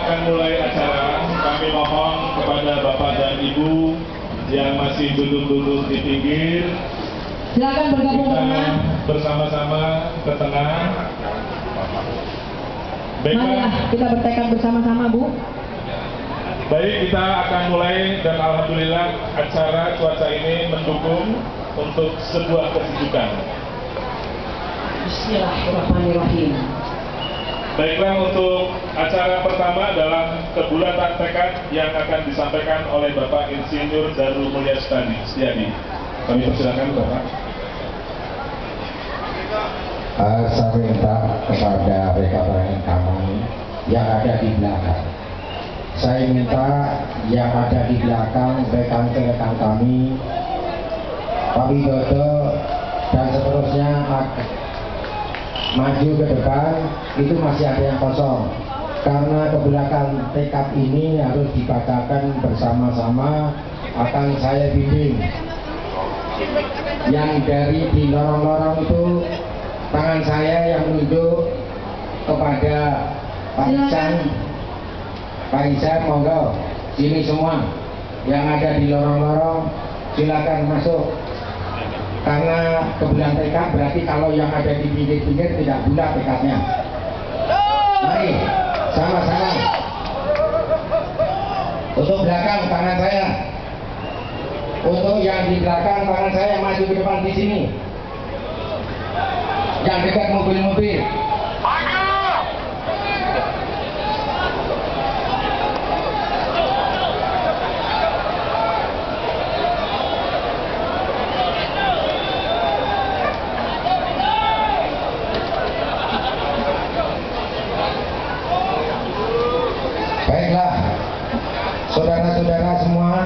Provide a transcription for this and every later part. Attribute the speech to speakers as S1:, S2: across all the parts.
S1: akan mulai acara, kami mohon kepada Bapak dan Ibu yang masih duduk-duduk di pinggir,
S2: silakan bergabung
S1: kita
S2: tengah.
S1: bersama-sama ke tengah.
S2: Marilah kita bertekad bersama-sama, Bu.
S1: Baik, kita akan mulai dan alhamdulillah acara cuaca ini mendukung untuk sebuah kesejukan.
S2: Bismillahirrahmanirrahim.
S1: Baiklah, untuk acara pertama adalah kebulatan tekad yang akan disampaikan oleh Bapak Insinyur Darul Mulya Setiadi. Kami persilakan Bapak.
S3: Saya minta kepada rekan-rekan kami yang ada di belakang. Saya minta yang ada di belakang rekan-rekan kami, Pak Widodo dan seterusnya maju ke depan. Itu masih ada yang kosong karena kebelakang tekad ini harus dibacakan bersama-sama, akan saya bimbing. Yang dari di lorong-lorong itu tangan saya yang menunjuk kepada Pak Isan. Pak Isan, monggo sini semua yang ada di lorong-lorong silakan masuk. Karena kebulatan tekad berarti kalau yang ada di pinggir-pinggir tidak bulat tekadnya. Mari sama-sama. Untuk belakang tangan saya. Untuk yang di belakang tangan saya maju ke depan di sini. Yang dekat mobil-mobil. Baiklah, saudara-saudara semua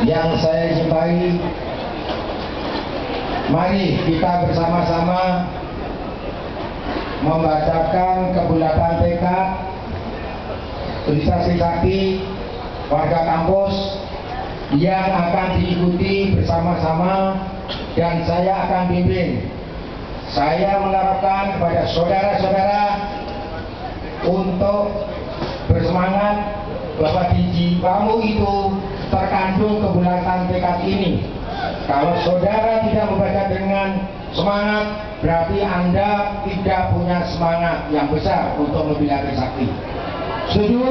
S3: yang saya cintai, mari kita bersama-sama membacakan kebulatan tekad Trisakti Sakti warga kampus yang akan diikuti bersama-sama dan saya akan bimbing. Saya mengharapkan kepada saudara-saudara untuk bersemangat bahwa di jiwamu itu terkandung kebulatan tekad ini. Kalau saudara tidak membaca dengan semangat, berarti Anda tidak punya semangat yang besar untuk membela Trisakti. Setuju?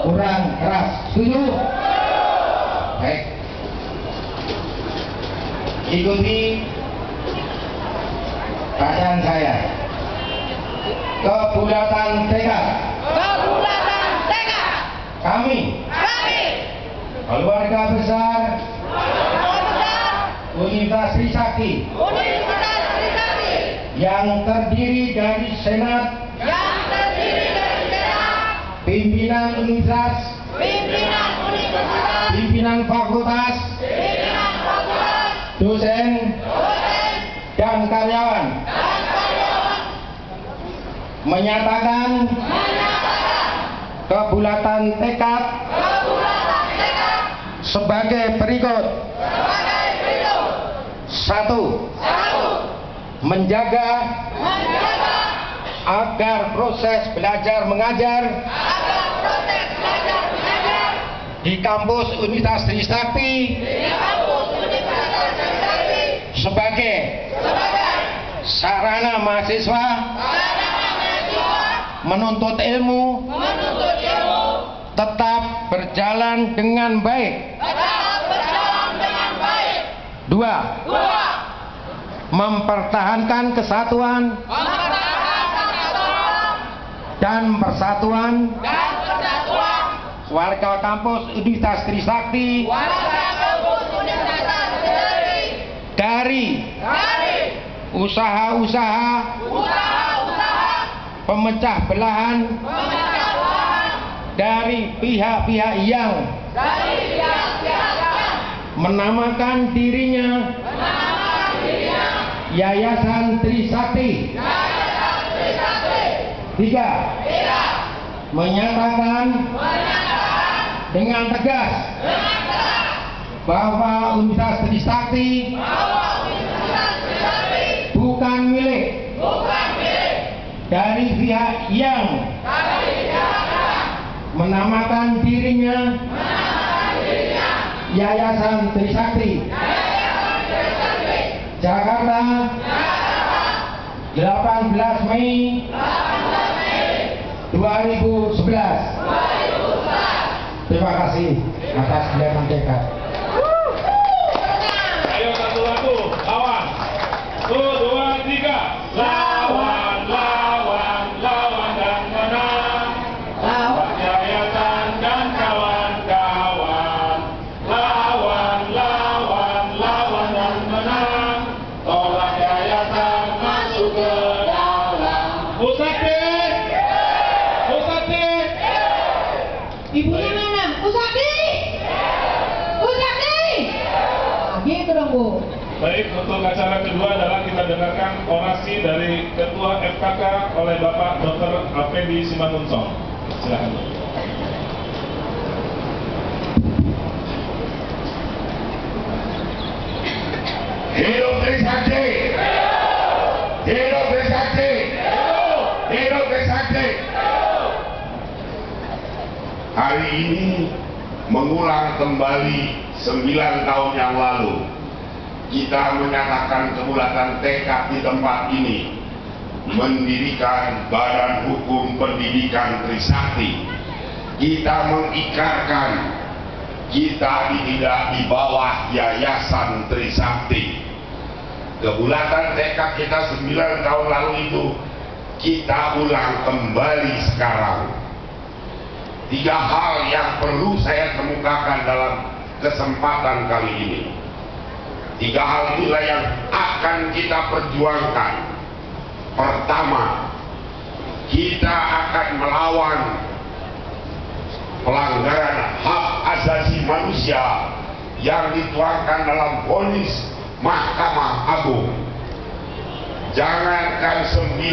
S3: Kurang keras. Setuju? Baik. Ikuti bacaan saya. Kebulatan tekad.
S4: Kebulatan tekad.
S3: Kami. Keluarga besar. Universitas Trisakti. Yang terdiri dari Senat. Pimpinan Universitas. Pimpinan Fakultas. Dosen. Dan karyawan. Menyatakan kebulatan tekad sebagai berikut. 1. Menjaga agar proses belajar mengajar di kampus Universitas Trisakti sebagai sarana mahasiswa menuntut ilmu tetap berjalan dengan baik. 2. Mempertahankan kesatuan dan persatuan warga kampus Universitas Trisakti dari usaha-usaha pemecah belahan dari pihak-pihak yang menamakan dirinya Yayasan Trisakti. 3. Menyatakan dengan tegas bahwa Universitas Trisakti bukan milik dari pihak yang menamakan dirinya Yayasan Trisakti Jakarta 18 Mei 2011. Terima kasih atas kelihatan tekad.
S1: Ayo satu lagu, lawan. 1, 2, 3. Lawan, lawan, lawan dan menang. Lawan yayasan dan kawan-kawan. Lawan, lawan, lawan dan menang. Tolak yayasan masuk ke dalam. Pusati, Pusati.
S2: Ibunya mana? Usadi! Usadi! Gitu dong, Bu.
S1: Baik, untuk acara kedua adalah kita dengarkan orasi dari Ketua FKK oleh Bapak Dr. Alfedi Simanunson. Silakan.
S5: Hidup Trisakti! Hidup Trisakti! Hidup Trisakti! Hari ini mengulang kembali 9 tahun yang lalu kita menyatakan kebulatan tekad di tempat ini mendirikan Badan Hukum Pendidikan Trisakti. Kita mengikrarkan kita tidak di bawah Yayasan Trisakti. Kebulatan tekad kita 9 tahun lalu itu kita ulang kembali sekarang. 3 hal yang perlu saya kemukakan dalam kesempatan kali ini. 3 hal inilah yang akan kita perjuangkan. Pertama, kita akan melawan pelanggaran hak asasi manusia yang dituangkan dalam vonis Mahkamah Agung. Jangankan 9,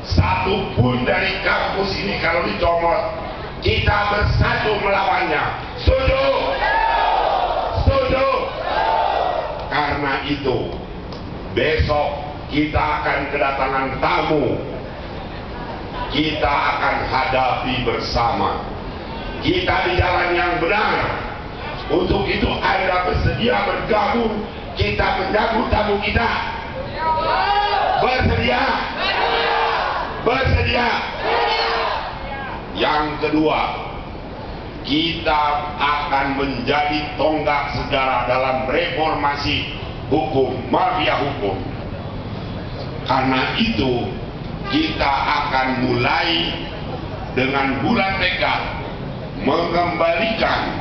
S5: 1 pun dari kampus ini kalau dicomot, kita bersatu melawannya. Setuju? Setuju? Karena itu besok kita akan kedatangan tamu. Kita akan hadapi bersama. Kita di jalan yang benar. Untuk itu Anda bersedia bergabung, kita menyambut tamu kita. Bersedia? Bersedia? Yang kedua, kita akan menjadi tonggak sejarah dalam reformasi hukum, mafia hukum. Karena itu kita akan mulai dengan bulan tekad mengembalikan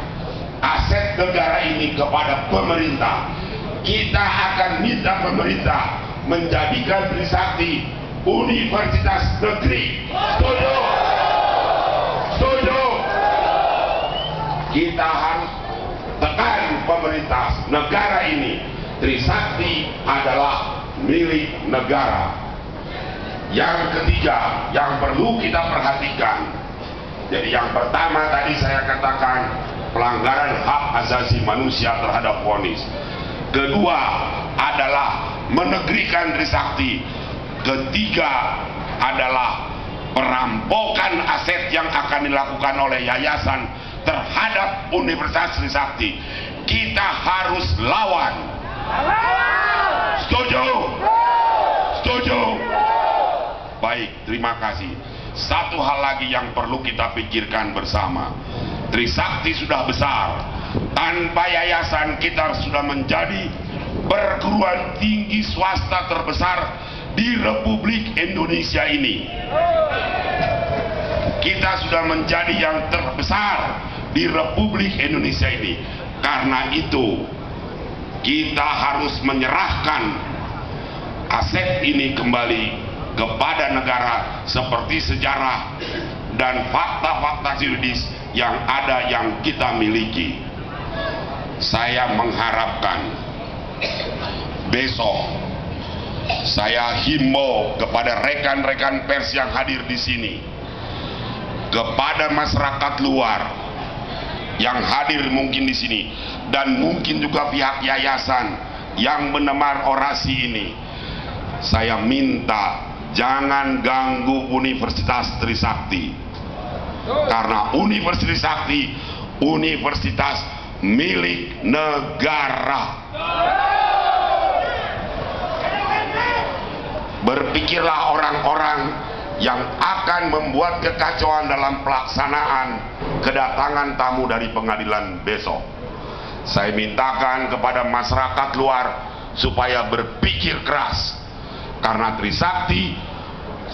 S5: aset negara ini kepada pemerintah. Kita akan minta pemerintah menjadikan Trisakti universitas negeri. Setuju? Setuju? Kita harus tekan pemerintah negara ini. Trisakti adalah milik negara. Yang ketiga yang perlu kita perhatikan, jadi yang pertama tadi saya katakan pelanggaran hak asasi manusia terhadap vonis. Kedua adalah menegrikan Trisakti. Ketiga adalah perampokan aset yang akan dilakukan oleh yayasan terhadap Universitas Trisakti. Kita harus lawan. Setuju? Setuju? Baik, terima kasih. Satu hal lagi yang perlu kita pikirkan bersama. Trisakti sudah besar. Tanpa yayasan kita sudah menjadi perguruan tinggi swasta terbesar di Republik Indonesia ini. Kita sudah menjadi yang terbesar di Republik Indonesia ini. Karena itu kita harus menyerahkan aset ini kembali kepada negara seperti sejarah dan fakta-fakta juridis yang ada yang kita miliki. Saya mengharapkan besok saya himbau kepada rekan-rekan pers yang hadir di sini, kepada masyarakat luar yang hadir mungkin di sini, dan mungkin juga pihak yayasan yang mendengar orasi ini. Saya minta jangan ganggu Universitas Trisakti, karena Universitas Trisakti universitas milik negara. Berpikirlah orang-orang yang akan membuat kekacauan dalam pelaksanaan kedatangan tamu dari pengadilan besok. Saya mintakan kepada masyarakat luar supaya berpikir keras, karena Trisakti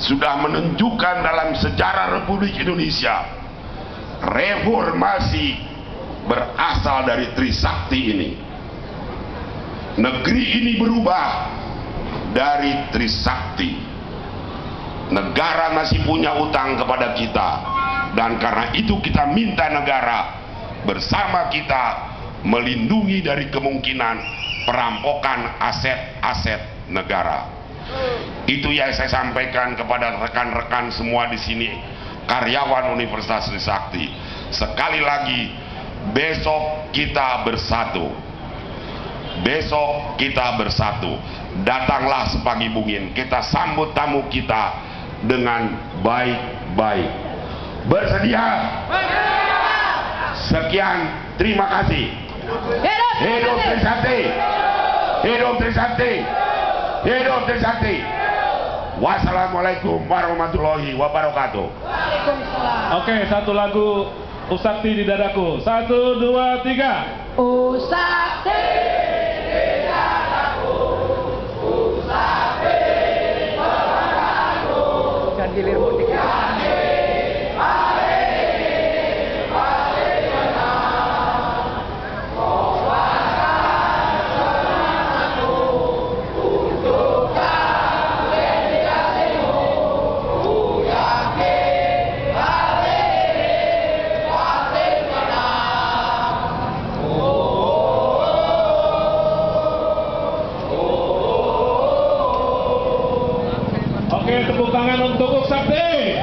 S5: sudah menunjukkan dalam sejarah Republik Indonesia, reformasi berasal dari Trisakti ini. Negeri ini berubah dari Trisakti. Negara masih punya utang kepada kita, dan karena itu kita minta negara bersama kita melindungi dari kemungkinan perampokan aset-aset negara. Itu yang saya sampaikan kepada rekan-rekan semua di sini, karyawan Universitas Trisakti. Sekali lagi, besok kita bersatu. Besok kita bersatu. Datanglah sepagi bungin, kita sambut tamu kita dengan baik-baik. Bersedia? Sekian, terima kasih. Hidup Trisakti! Hidup Trisakti! Hidup Trisakti! Wassalamualaikum warahmatullahi wabarakatuh.
S1: Oke, satu lagu Usakti di dadaku. 1, 2, 3.
S4: Usakti di dadaku, Usakti berpadaku. Jangan gilir mudik ya.
S1: Oke, tepuk tangan untuk Usakti.